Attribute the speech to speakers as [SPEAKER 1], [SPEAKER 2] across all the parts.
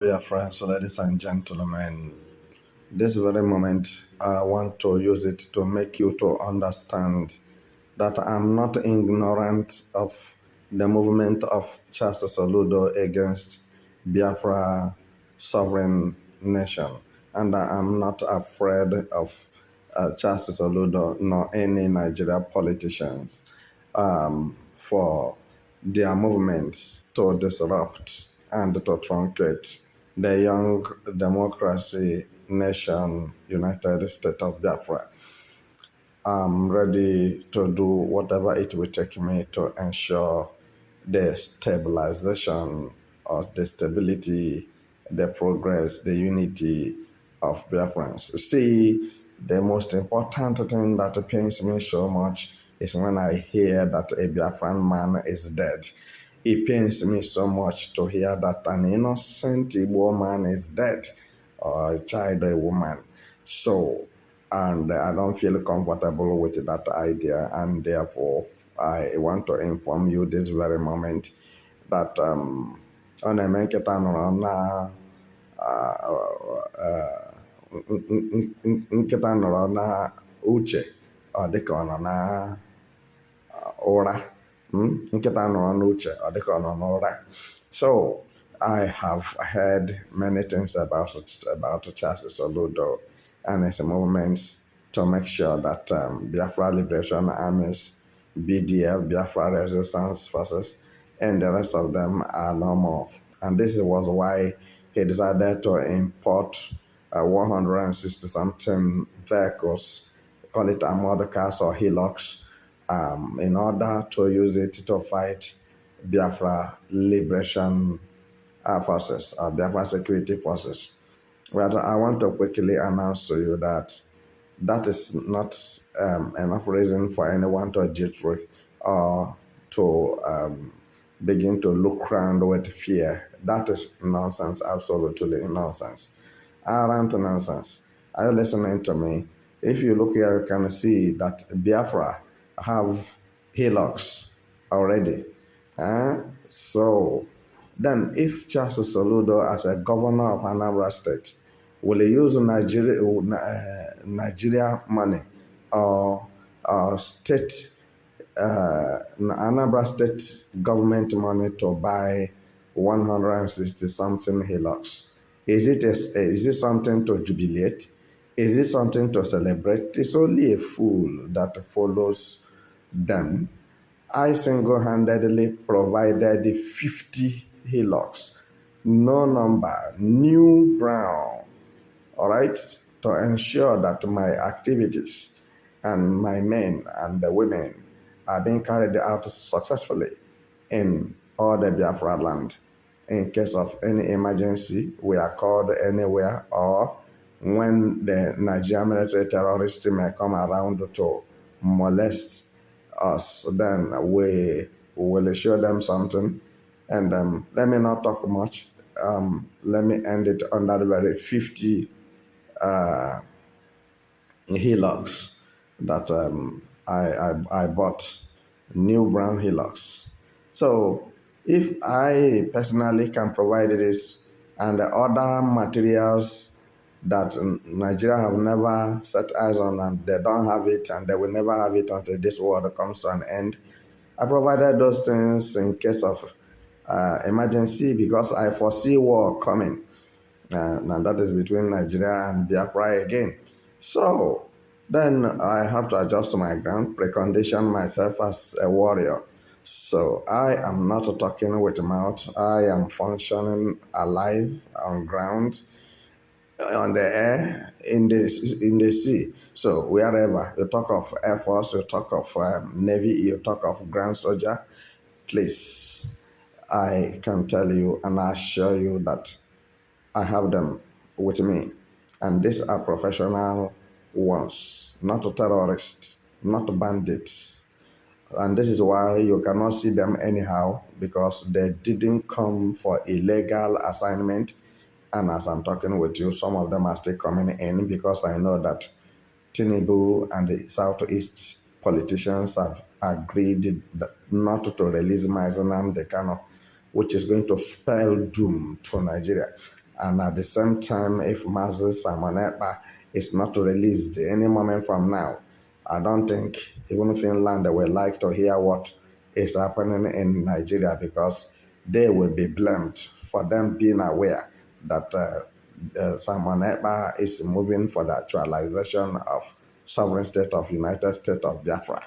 [SPEAKER 1] Biafra, so ladies and gentlemen, this very moment I want to use it to make you to understand that I'm not ignorant of the movement of Charles Soludo against Biafra sovereign nation, and I'm not afraid of Charles Soludo nor any Nigeria politicians for their movements to disrupt and to truncate the young democracy nation, United States of Biafra. I'm ready to do whatever it will take me to ensure the stabilization of the stability, the progress, the unity of Biafrans. See, the most important thing that pains me so much is when I hear that a Biafran man is dead. It pains me so much to hear that an innocent Igbo man is dead, or a child or a woman. So, and I don't feel comfortable with that idea, and therefore I want to inform you this very moment that ọ na-eme nkịta nọrọ na nkịta nọrọ na uche ọ dịka ọ nọ na ụra. Nkịta nọrọ n'uche ọ dịka ọ nọ n'ụra. So I have heard many things about Charles Soludo and his movements to make sure that Biafra Liberation Armies, BDF, Biafra Resistance Forces, and the rest of them are no more. And this was why he decided to import 160-something vehicles, call it armored cars or hillocks, in order to use it to fight Biafra Liberation Forces or Biafra Security Forces. But I want to quickly announce to you that that is not enough reason for anyone to jittery or to begin to look around with fear. That is nonsense, absolutely nonsense. Arrant nonsense. Are you listening to me? If you look here, you can see that Biafra have hillocks already. So then if Charles Soludo as a governor of ANAMBRA state will use Nigeria money or state ANAMBRA state government money to buy 160-something hillocks, is it something to jubilate? Is it something to celebrate? It's only a fool that follows them. I single-handedly provided 50 hillocks, no number, new brown, all right, to ensure that my activities and my men and the women are being carried out successfully in all the Biafra land. In case of any emergency, we are called anywhere, or when the Nigerian military terrorists may come around to molest us, then we will show them something. And let me not talk much. Let me end it on that very 50 hillocks that I bought, new brown hillocks. So if I personally can provide this and the other materials that Nigeria have never set eyes on, and they don't have it and they will never have it until this world comes to an end, I provided those things in case of emergency, because I foresee war coming. And that is between Nigeria and Biafra again. So then I have to adjust to my ground, precondition myself as a warrior. So I am not talking with mouth. I am functioning alive on ground, on the air, in the sea. So wherever you talk of Air Force, you talk of Navy, you talk of ground soldier, please, I can tell you and I assure you that I have them with me. And these are professional ones, not terrorists, not bandits. And this is why you cannot see them anyhow, because they didn't come for illegal assignment. And as I'm talking with you, some of them are still coming in, because I know that Tinubu and the Southeast politicians have agreed not to release my nnamdikanu, which is going to spell doom to Nigeria. And at the same time, if Mazi Simon Ekpa is not released any moment from now, I don't think even Finland will like to hear what is happening in Nigeria, because they will be blamed for them being aware that Simon Ekpa is moving for the actualization of sovereign state of United States of Biafra.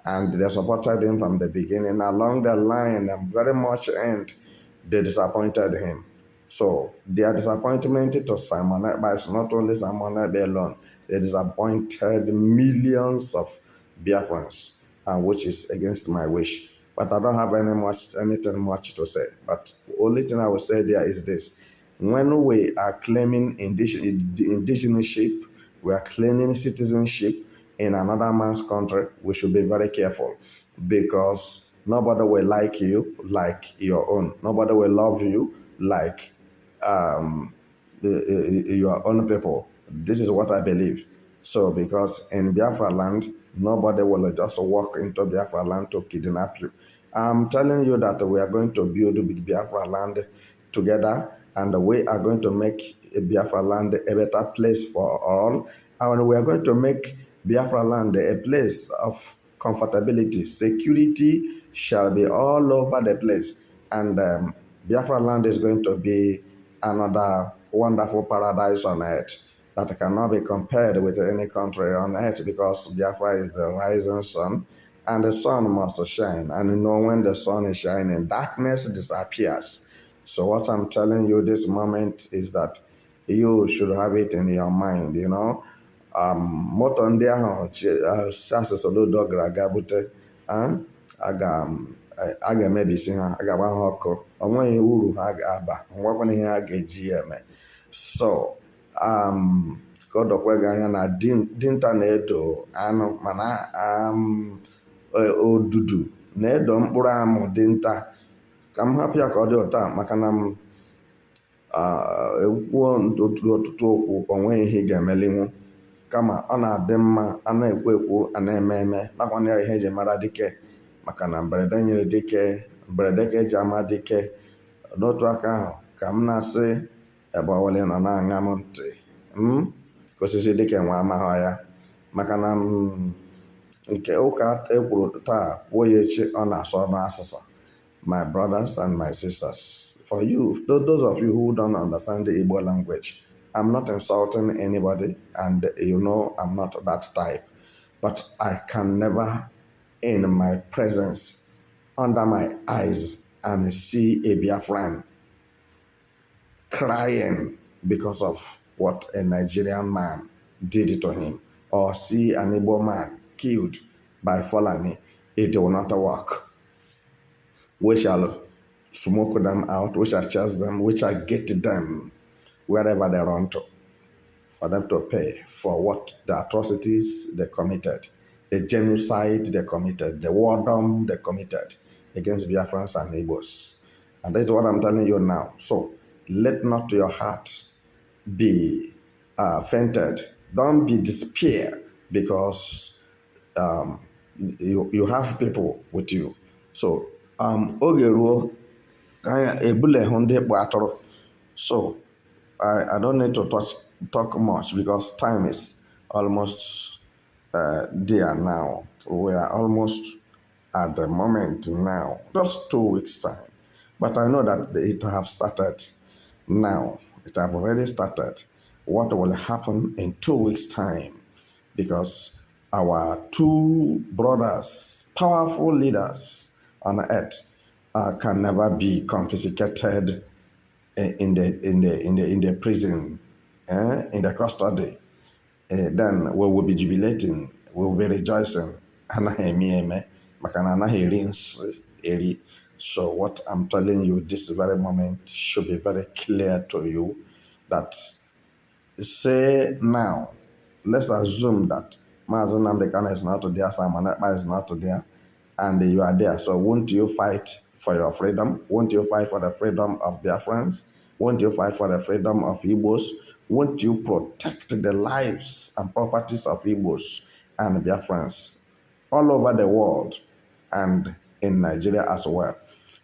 [SPEAKER 1] And they supported him from the beginning. Along the line, and very much end, they disappointed him. So their disappointment to Simon Ekpa is not only Simon Ekpa alone. They disappointed millions of Biafrans, which is against my wish. But I don't have anything much to say. But the only thing I will say there is this. When we are claiming indigenship, we are claiming citizenship in another man's country, we should be very careful, because nobody will like you like your own. Nobody will love you like your own people. This is what I believe. So, because in Biafra land, nobody will just walk into Biafra land to kidnap you. I'm telling you that we are going to build Biafra land together, and we are going to make Biafra land a better place for all. And we are going to make Biafra land a place of comfortability. Security shall be all over the place. And Biafra land is going to be another wonderful paradise on earth that cannot be compared with any country on earth, because Biafra is the rising sun, and the sun must shine. And you know, when the sun is shining, darkness disappears. So what I'm telling you this moment is that you should have it in your mind, you know. Moto ndị ahụ Charles Soludo gara aga bute, a ga-emebisi ha, a ga-agba ha ọkụ, o nweghị uru ha ga-aba, nwekwana ihe ha ga-eji ya eme. So ka o dokwe gị anya na dinta na-edo anụ, mana odudu na-edo mkpụrụ amụ dinta. Ka m hapụ ya ka ọ dị ụta, maka na m ekwuo ọtụtụ okwu, o nweghị ihe ị ga-emelinwu. Kama ọ na-adị mma a na-ekwu ekwu, a na-eme eme, nakwana ya ihe eji mara dike, maka na mberede nyere dike, mberede ka eji ama dike. N'otu aka ahụ ka m na-asị ebe ọwụla nọ na-aṅa m ntị, ka osisi dike nwe amaghọ ya, maka na nke ụka ekwuru taa kwuo ya echi, ọ na-asọ n'asụsụ. My brothers and my sisters, for you, those of you who don't understand the Igbo language, I'm not insulting anybody, and you know I'm not that type. But I can never, in my presence, under my eyes, and see a Biafran crying because of what a Nigerian man did to him, or see an Igbo man killed by Fulani. It will not work. We shall smoke them out, we shall chase them, we shall get them wherever they run to, for them to pay for what the atrocities they committed, the genocide they committed, the wardom they committed against Biafrans and Igbos. And that's what I'm telling you now. So let not your heart be fainted. Don't be despair, because you have people with you. So oge ruo ka ebule hụ ndị kpụ atụrụ. So I don't need to talk much, because time is almost there now. We are almost at the moment now, just 2 weeks time. But I know that it have started now. It have already started. What will happen in 2 weeks time? Because our two brothers, powerful leaders on earth, can never be confiscated in the prison, in the custody. Then we will be jubilating, we will be rejoicing. So what I'm telling you this very moment should be very clear to you, that say now, let's assume that Mazi Nnamdikanu is not there, Simon Ekpa is not there, and you are there. So won't you fight for your freedom? Won't you fight for the freedom of Biafrans? Won't you fight for the freedom of Igbos? Won't you protect the lives and properties of Igbos and Biafrans all over the world and in Nigeria as well?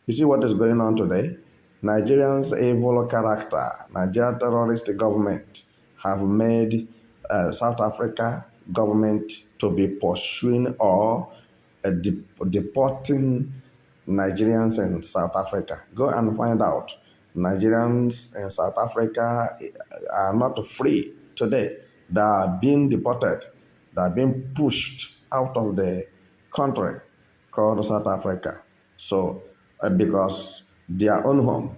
[SPEAKER 1] You see what is going on today? Nigerians' evil character, Nigerian terrorist government have made South Africa government to be pursuing or deporting Nigerians in South Africa. Go and find out. Nigerians in South Africa are not free today. They are being deported. They are being pushed out of the country called South Africa. So, because their own home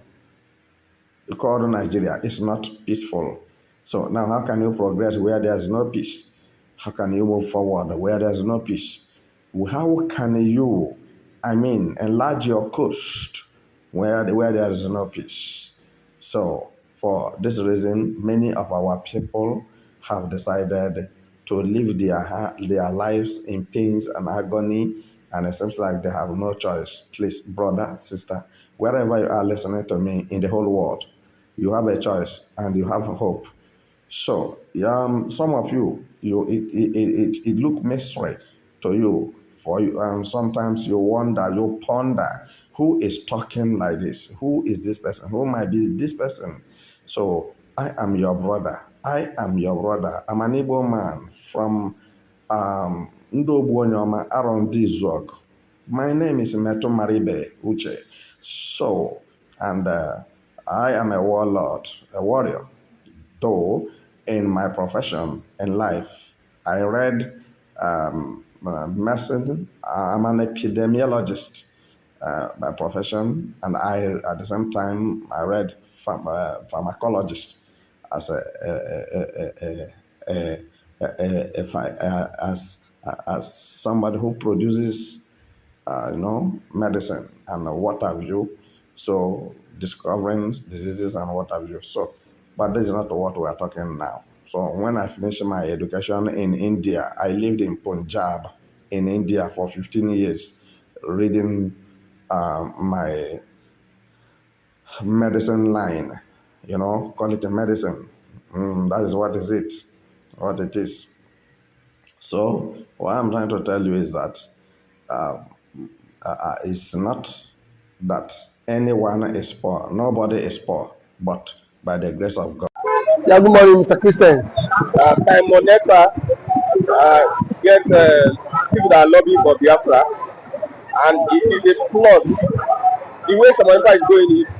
[SPEAKER 1] called Nigeria is not peaceful. So now how can you progress where there's no peace? How can you move forward where there's no peace? How can you, enlarge your coast where there is no peace? So for this reason, many of our people have decided to live their lives in pains and agony, and it seems like they have no choice. Please, brother, sister, wherever you are listening to me in the whole world, you have a choice and you have hope. So, some of it look mystery to you. For you, sometimes you wonder, you ponder, who is talking like this? Who is this person? Who might be this person? So, I am your brother. I am your brother. I'm an Igbo man from Ndobonyoma around this zog. My name is Meto Maribe Uche. So, and I am a warlord, a warrior. Though in my profession in life, I read medicine. I'm an epidemiologist by profession, and at the same time I read pharmacologist as as somebody who produces medicine and what have you. So discovering diseases and what have you. So, but this is not what we are talking now. So when I finished my education in India, I lived in Punjab in India for 15 years, reading my medicine line, call it a medicine. That is what it is. So what I'm trying to tell you is that it's not that anyone is poor. Nobody is poor, but by the grace of God.
[SPEAKER 2] Yeah, good morning, Mr. Christian. Simon Ekpa get people that are lobbying for Biafra, and it is a plus. The way Simon Ekpa is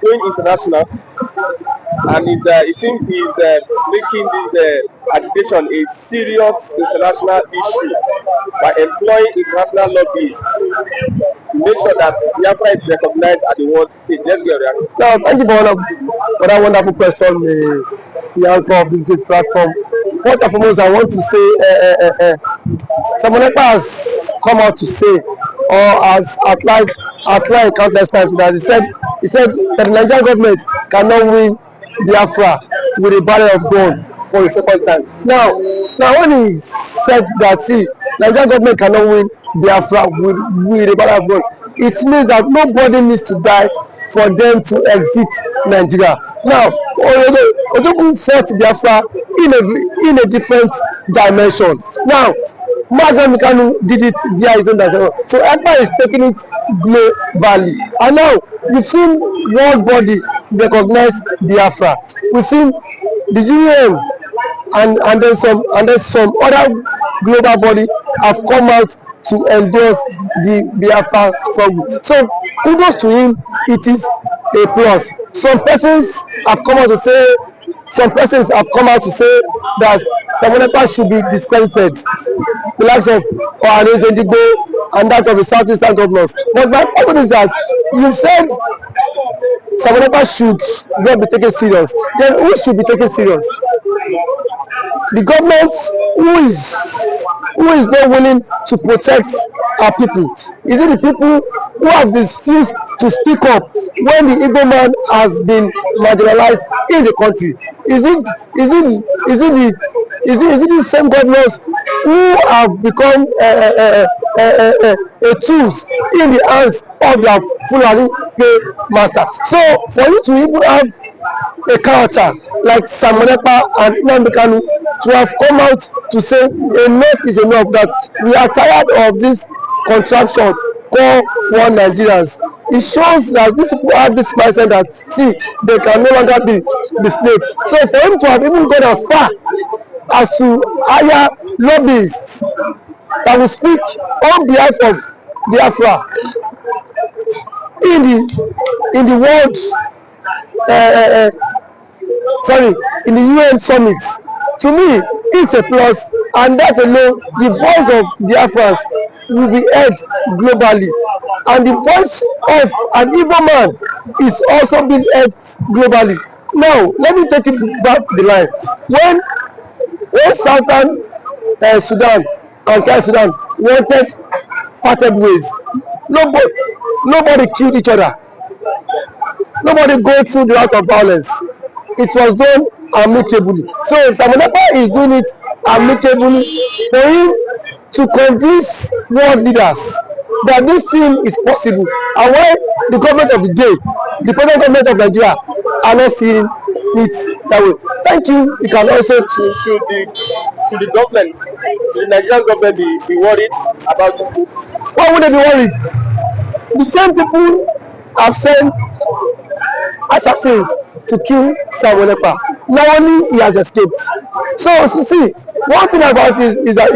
[SPEAKER 2] going international, and it seems he's making this agitation a serious international issue by employing international lobbyists to make sure that Biafra is recognized at the world stage. Let's get a reaction. Now, thank you for that wonderful question, the anchor of this great platform. First and foremost, I want to say Simon Ekpa has come out to say, or has outlined countless times, that he said that the Nigerian government cannot win Biafra with a barrel of gun for the second time. Now when he said that, see, Nigerian government cannot win Biafra with a barrel of gun, it means that nobody needs to die for them to exit Nigeria. Now, Ojukwu fought Biafra in a different dimension. Now, nnamdikanu did it via his own dimension. So Ekpa is taking it globally. And now, we've seen world body recognize Biafra. We've seen the UN and then some other global body have come out to endorse the Biafra struggle. So kudos to him, it is a plus. Some persons have come out to say that Simon Ekpa should be discredited, the likes of Ohanes Ndigbo and that of the southeastern governors. But my question is that you said Simon Ekpa should not be taken serious. Then who should be taken serious? The government who is not willing to protect our people? Is it the people who have refused to speak up when the Igbo man has been marginalized in the country? Is it the same governors who have become a tools in the hands of their Fulani master? So for you to even have a character like Simon Ekpa and nnamdikanu to have come out to say enough is enough, that we are tired of this contraption called one Nigerians,
[SPEAKER 3] it shows that these people have this mindset that see they can no longer be slave. So for him to have even gone as far as to hire lobbyists that will speak on behalf of Biafra in the world uh, uh, sorry, in the UN summit. To me, it's a plus, and that alone, the voice of Biafrans will be heard globally, and the voice of an Igbo man is also being heard globally. Now, let me take it back the line. When Southern Sudan and South Sudan wanted parted ways, nobody killed each other. Nobody go through the route of violence. It was done amicably. So Samonapa is doing it amicably for him to convince world leaders that this thing is possible. And why the government of the day, the present government of Nigeria, are not seeing it that way. Thank you. You can also
[SPEAKER 2] to the government, to the Nigerian government be worried about this?
[SPEAKER 3] why would they be worried? The same people have sent assassins to kill Samonepa. Now only he has escaped. So see, one thing about it is that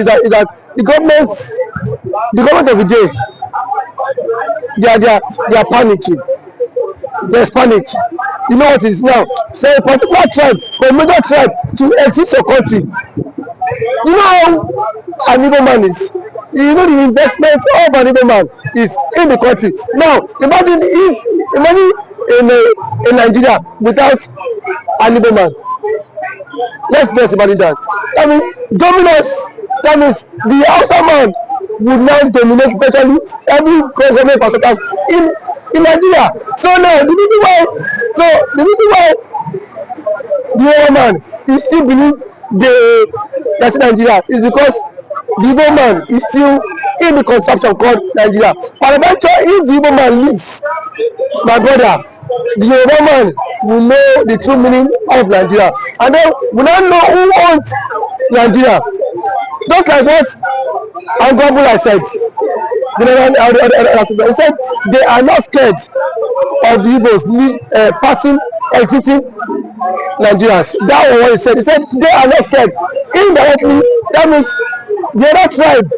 [SPEAKER 3] the government of the day, they are panicking. There's panic. You know what it is now? Say a particular tribe or a major tribe to exit your country. You know how an Igbo man is. You know the investment of an Igbo man is in the country. Now imagine in Nigeria without an Igbo man. Let's just imagine that. I mean, dominance. That means the Hausa man would now dominate virtually every government parastatals in Nigeria. So now the reason why the Igbo man is still believe that's Nigeria is because the Igbo man is still in the contraption called Nigeria. But eventually, if the Igbo man leaves, my brother, the Yoruba man will know the true meaning of Nigeria, and then we now know who owns Nigeria. Just like what Angwabula said, he said they are not scared of the Igbos parting, exiting Nigerians. That was what he said. He said they are not scared. Indirectly, that means the other tribe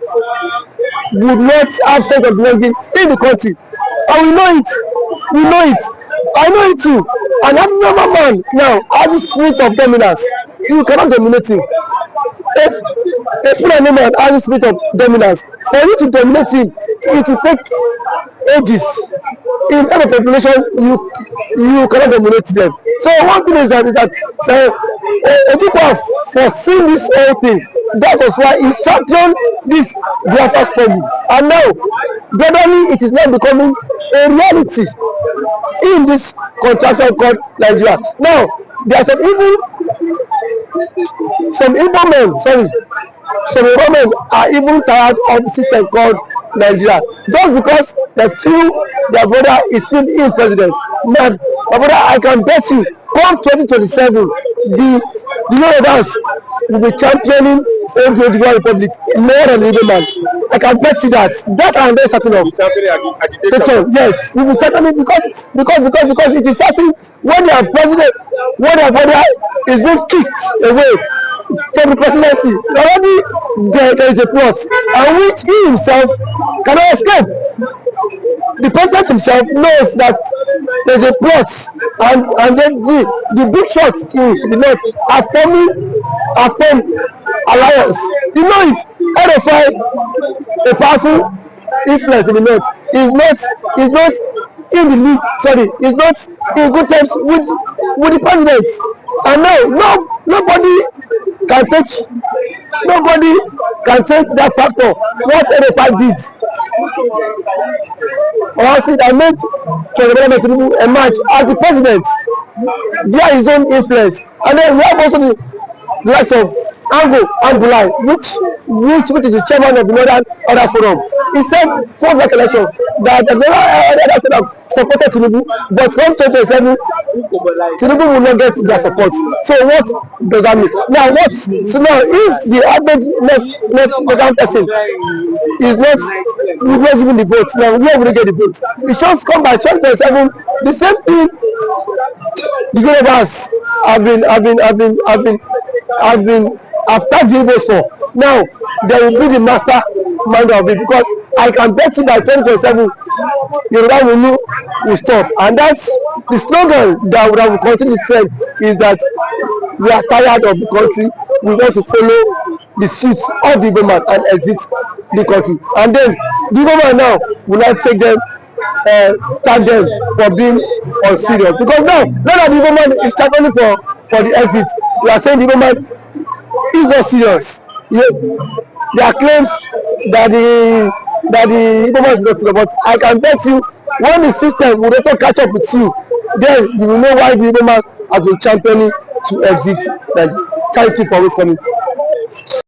[SPEAKER 3] would not have sense of belonging in the country. And we know it. We know it. I know it too. And every man now has the spirit of dominance. You cannot dominate him. If a Fulani man has the spirit of dominance, for you to dominate him, it will take ages. In terms of population, you cannot dominate them. So one thing is that Ojukwu have foreseen this whole thing. That was why he championed this Biafra struggle. And now, gradually, it is now becoming a reality in this contraction called Nigeria. Now, there are some Igbo men are even tired of the system called Nigeria. Just because they feel their brother is still in president. Man, my brother, I can bet you, come 2027, the Yorubas will be championing the Oduduwa Republic more than the Igbo man. I can bet you that. That I'm very certain of. Yes, we will championing because it is certain when their president, when their brother is being kicked away from the presidency, already there is a plot, and which he himself cannot escape. The president himself knows that there's a plot, and then the big shots in the north are forming alliance. You know it. RFI, a powerful influence in the north, is not in the league. Sorry, is not in good terms with the president. And now nobody can take that factor. What RFI did. Honestly, that made President Tinubu emerge as the president via his own influence. And then we have also the likes of Angulai, which is the chairman of the Northern Others Forum. He said, post that election, that the Northern Others Forum supported Tinubu, but come 2027, Tinubu will not get their support. So what does that mean? Now what? So now if the average Northern person is not, will not giving the vote, now where will they get the vote? It just come by 2027. The same thing the universe have tagged the Igbos for. Now they will be the master mind of it, because I can bet you by 2027 Yoruba will stop, and that's the slogan that will continue to trend, is that we are tired of the country, we want to follow the suit of the government and exit the country, and then the government now will not take them, thank them for being unserious, because now that the government is championing for the exit, we are saying the government is not serious. Yeah, there are claims that the government is not serious, but I can bet you when the system will also catch up with you, then you will know why the government has been championing to exit. Thank you for always coming.